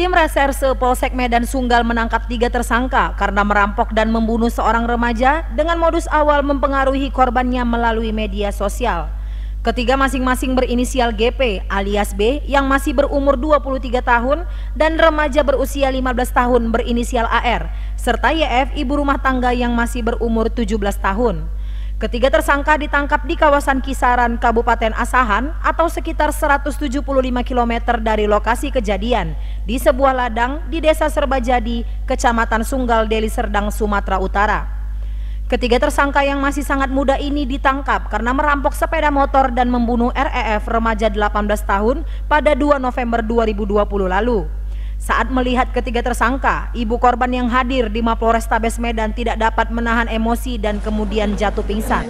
Tim Reserse Polsek Medan Sunggal menangkap 3 tersangka karena merampok dan membunuh seorang remaja dengan modus awal mempengaruhi korbannya melalui media sosial. Ketiga masing-masing berinisial GP alias B yang masih berumur 23 tahun dan remaja berusia 15 tahun berinisial AR, serta YF ibu rumah tangga yang masih berumur 17 tahun. Ketiga tersangka ditangkap di kawasan Kisaran, Kabupaten Asahan atau sekitar 175 km dari lokasi kejadian di sebuah ladang di Desa Serbajadi, Kecamatan Sunggal, Deli Serdang, Sumatera Utara. Ketiga tersangka yang masih sangat muda ini ditangkap karena merampok sepeda motor dan membunuh REF remaja 18 tahun pada 2 November 2020 lalu. Saat melihat ketiga tersangka, ibu korban yang hadir di Mapolrestabes Medan tidak dapat menahan emosi dan kemudian jatuh pingsan.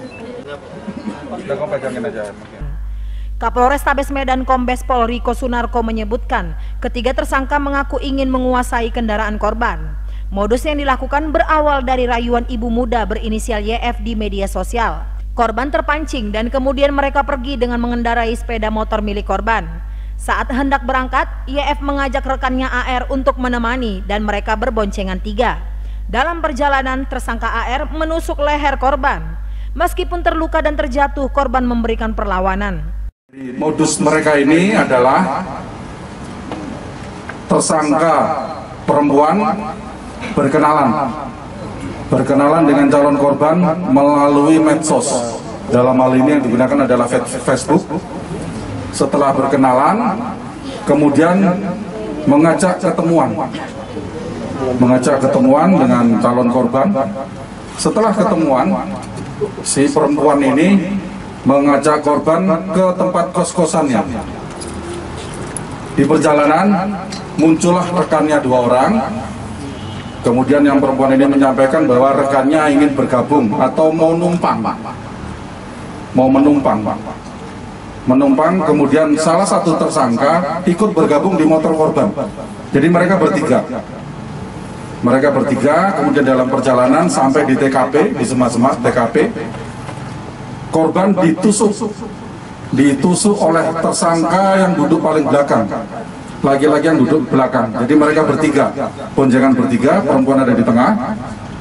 Kapolrestabes Medan Kombes Pol Riko Sunarko menyebutkan, ketiga tersangka mengaku ingin menguasai kendaraan korban. Modus yang dilakukan berawal dari rayuan ibu muda berinisial YF di media sosial. Korban terpancing dan kemudian mereka pergi dengan mengendarai sepeda motor milik korban. Saat hendak berangkat, YF mengajak rekannya AR untuk menemani dan mereka berboncengan 3. Dalam perjalanan, tersangka AR menusuk leher korban. Meskipun terluka dan terjatuh, korban memberikan perlawanan. Modus mereka ini adalah tersangka perempuan berkenalan dengan calon korban melalui medsos. Dalam hal ini yang digunakan adalah Facebook. Setelah berkenalan, kemudian mengajak ketemuan dengan calon korban. Setelah ketemuan, si perempuan ini mengajak korban ke tempat kos-kosannya. Di perjalanan muncullah rekannya 2 orang. Kemudian yang perempuan ini menyampaikan bahwa rekannya ingin bergabung atau mau menumpang, kemudian salah satu tersangka ikut bergabung di motor korban. Jadi mereka bertiga, kemudian dalam perjalanan sampai di TKP, di Semas-Semas TKP, korban ditusuk oleh tersangka yang duduk paling belakang, laki-laki yang duduk belakang. Jadi mereka bertiga, boncengan bertiga, perempuan ada di tengah,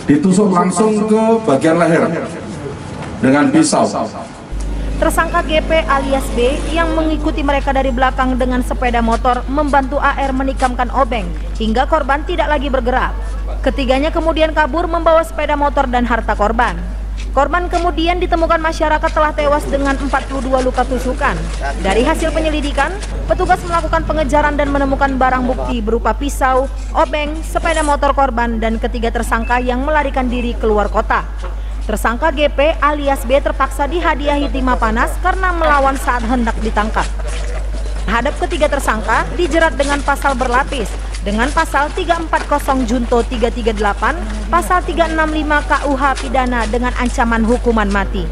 ditusuk langsung ke bagian leher dengan pisau. Tersangka GP alias B yang mengikuti mereka dari belakang dengan sepeda motor membantu AR menikamkan obeng hingga korban tidak lagi bergerak. Ketiganya kemudian kabur membawa sepeda motor dan harta korban. Korban kemudian ditemukan masyarakat telah tewas dengan 42 luka tusukan. Dari hasil penyelidikan, petugas melakukan pengejaran dan menemukan barang bukti berupa pisau, obeng, sepeda motor korban dan ketiga tersangka yang melarikan diri keluar kota. Tersangka GP alias B terpaksa dihadiahi timah panas karena melawan saat hendak ditangkap. Terhadap ketiga tersangka dijerat dengan pasal berlapis dengan pasal 340 Junto 338, pasal 365 KUH pidana dengan ancaman hukuman mati.